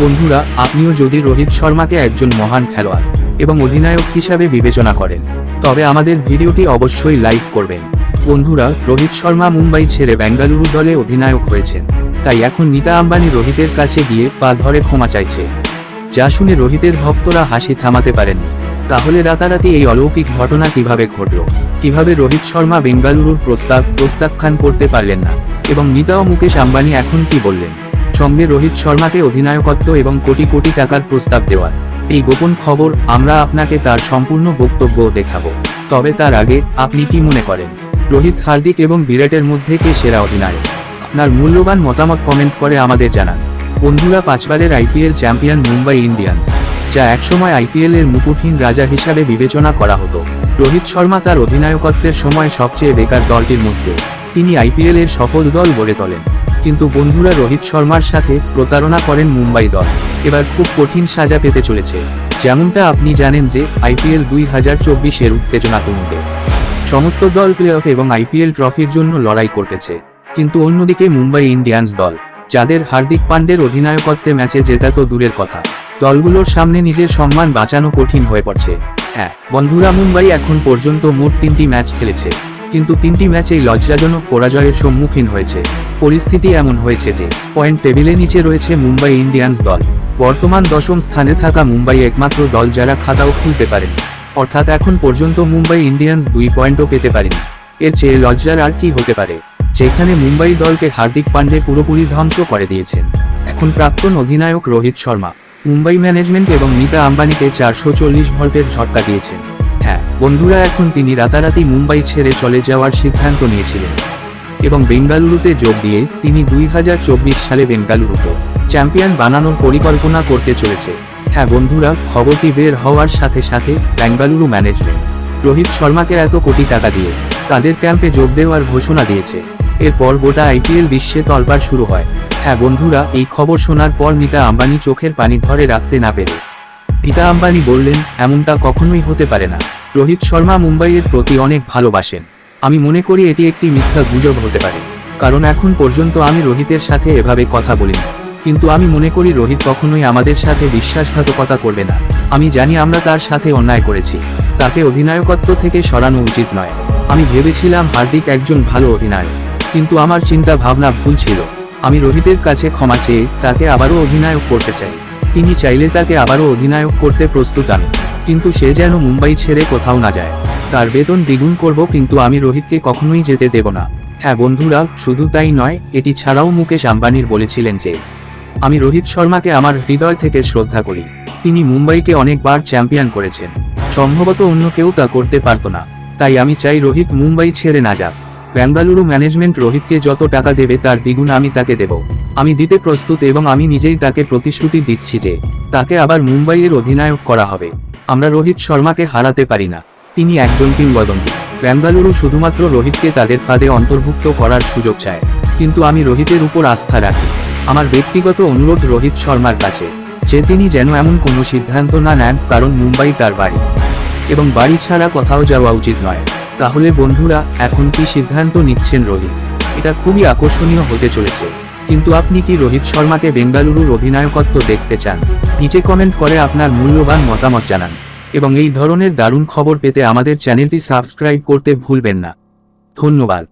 বন্ধুরা, আপনিও যদি রোহিত শর্মাকে একজন মহান খেলোয়াড় এবং অধিনায়ক হিসাবে বিবেচনা করেন, তবে আমাদের ভিডিওটি অবশ্যই লাইক করবেন। বন্ধুরা, রোহিত শর্মা মুম্বাই ছেড়ে বেঙ্গালুরু দলে অধিনায়ক হয়েছেন, তাই এখন নীতা আম্বানি রোহিতের কাছে গিয়ে পা ধরে ক্ষমা চাইছে, যা শুনে রোহিতের ভক্তরা হাসি থামাতে পারেননি। তাহলে রাতারাতি এই অলৌকিক ঘটনা কিভাবে ঘটল, কিভাবে রোহিত শর্মা বেঙ্গালুরুর প্রস্তাব প্রত্যাখ্যান করতে পারলেন না, এবং নীতা ও মুকেশ আম্বানি এখন কি বললেন, সঙ্গে রোহিত শর্মাকে অধিনায়কত্ব এবং কোটি কোটি টাকার প্রস্তাব দেওয়ার এই গোপন খবর, আমরা আপনাকে তার সম্পূর্ণ বক্তব্য দেখাবো। তবে তার আগে, আপনি কি মনে করেন রোহিত, হার্দিক এবং বিরাটের মধ্যে কে সেরা অধিনায়ক? আপনার মূল্যবান মতামত কমেন্ট করে আমাদের জানান। বন্ধুরা, 5বারের আইপিএল চ্যাম্পিয়ন মুম্বাই ইন্ডিয়ান্স, যা একসময় আইপিএল এর মুকুটহীন রাজা হিসাবে বিবেচনা করা হতো, রোহিত শর্মা তার অধিনায়কত্বের সময় সবচেয়ে বেকার দলটির মধ্যে তিনি আইপিএল এর সফল দল গড়ে তোলেন। কিন্তু বন্ধুরা, রোহিত শর্মার সাথে প্রতারণা করেন মুম্বাই দল এবার খুব কঠিন সাজা পেতে চলেছে। যেমনটা আপনি জানেন যে আইপিএল 2024-এর উত্তেজনা কমবে, সমস্ত দল প্লে অফ এবং আইপিএল ট্রফির জন্য লড়াই করতেছে, কিন্তু অন্যদিকে মুম্বাই ইন্ডিয়ান্স দল, যাদের হার্দিক পান্ডের অধিনায়কত্বে ম্যাচে জেতা তো দূরের কথা, দলগুলোর সামনে নিজের সম্মান বাঁচানো কঠিন হয়ে পড়ছে। হ্যাঁ বন্ধুরা, মুম্বাই এখন পর্যন্ত মোট 3টি ম্যাচ খেলেছে, কিন্তু 3টি ম্যাচেই লজ্জাজনক পরাজয়ের সম্মুখীন হয়েছে। পরিস্থিতি এমন হয়েছে যে পয়েন্ট টেবিলে নিচে রয়েছে মুম্বাই ইন্ডিয়ান্স দল। বর্তমান 10ম স্থানে থাকা মুম্বাই একমাত্র দল যারা খাতাও খুলতে পারেন, অর্থাৎ এখন পর্যন্ত মুম্বাই ইন্ডিয়ান্স 2 পয়েন্টও পেতে পারেনি। এর চেয়ে লজ্জার আর কি হতে পারে, যেখানে মুম্বাই দলকে হার্দিক পান্ডে পুরোপুরি ধ্বংস করে দিয়েছেন। এখন প্রাক্তন অধিনায়ক রোহিত শর্মা মুম্বাই ম্যানেজমেন্ট এবং নীতা আম্বানিকে 440 ভোল্টের ঝটকা দিয়েছেন। হ্যাঁ বন্ধুরা, এখন তিনি রাতারাতি মুম্বাই ছেড়ে চলে যাওয়ার সিদ্ধান্ত নিয়েছিলেন এবং বেঙ্গালুরুতে যোগ দিয়ে তিনি 2024 সালে বেঙ্গালুরুকে চ্যাম্পিয়ন বানানোর পরিকল্পনা করতে চলেছে। হ্যাঁ বন্ধুরা, খবরটি বের হওয়ার সাথে সাথে বেঙ্গালুরু ম্যানেজমেন্ট রোহিত শর্মাকে এত কোটি টাকা দিয়ে তাদের ক্যাম্পে যোগ দেওয়ার ঘোষণা দিয়েছে। এরপর গোটা আইপিএল বিশ্বে তোলপাড় শুরু হয়। হ্যাঁ বন্ধুরা, এই খবর শোনার পর নীতা আম্বানি চোখের পানি ধরে রাখতে না পেরে নীতা আম্বানি বললেন, এমনটা কখনোই হতে পারে না। রোহিত শর্মা মুম্বাইয়ের প্রতি অনেক ভালোবাসেন। আমি মনে করি এটি একটি মিথ্যা গুজব হতে পারে, কারণ এখন পর্যন্ত আমি রোহিতের সাথে এভাবে কথা বলিনি। কিন্তু আমি মনে করি রোহিত কখনোই আমাদের সাথে বিশ্বাসঘাতকতা করবে না। আমি জানি আমরা তার সাথে অন্যায় করেছি, তাকে অধিনায়কত্ব থেকে সরানো উচিত নয়। আমি ভেবেছিলাম হার্দিক একজন ভালো অধিনায়ক, কিন্তু আমার চিন্তা ভাবনা ভুল ছিল। আমি রোহিতের কাছে ক্ষমা চেয়ে তাকে আবারও অধিনায়ক করতে চাই। তিনি চাইলে তাকে আবারও অধিনায়ক করতে প্রস্তুত আমি, কিন্তু সে যেন মুম্বাই ছেড়ে কোথাও না যায়। তার বেতন দ্বিগুণ করব, কিন্তু আমি রোহিতকে কখনোই যেতে দেব না। হ্যাঁ বন্ধুরা, শুধু তাই নয়, এটি ছাড়াও মুকেশ আম্বানির বলেছিলেন যে আমি রোহিত শর্মাকে আমার হৃদয় থেকে শ্রদ্ধা করি। তিনি মুম্বাইকে অনেকবার চ্যাম্পিয়ন করেছেন, সম্ভবত অন্য কেউ তা করতে পারত না। তাই আমি চাই রোহিত মুম্বাই ছেড়ে না যাক। বেঙ্গালুরু ম্যানেজমেন্ট রোহিতকে যত টাকা দেবে তার দ্বিগুণ আমি তাকে দেব। আমি দিতে প্রস্তুত এবং আমি নিজেই তাকে প্রতিশ্রুতি দিচ্ছি যে তাকে আবার মুম্বাইয়ের অধিনায়ক করা হবে। আমরা রোহিত শর্মাকে হারাতে পারি না, তিনি একজন কিংবদন্তি। বেঙ্গালুরু শুধুমাত্র রোহিতকে তাদের ফাঁদে অন্তর্ভুক্ত করার সুযোগ চায়, কিন্তু আমি রোহিতের উপর আস্থা রাখি। আমার ব্যক্তিগত অনুরোধ রোহিত শর্মার কাছে যে তিনি যেন এমন কোনো সিদ্ধান্ত না নেন, কারণ মুম্বাই তার বাড়ি এবং বাড়ি ছাড়া কোথাও যাওয়া উচিত নয়। তাহলে বন্ধুরা, এখন কি সিদ্ধান্ত নিচ্ছেন রোহিত? এটা খুবই আকর্ষণীয় হতে চলেছে। কিন্তু আপনি কি রোহিত শর্মাকে বেঙ্গালুরুর অধিনায়কত্ব দেখতে চান? নিচে কমেন্ট করে আপনার মূল্যবান মতামত জানান এবং এই ধরনের দারুণ খবর পেতে আমাদের চ্যানেলটি সাবস্ক্রাইব করতে ভুলবেন না। ধন্যবাদ।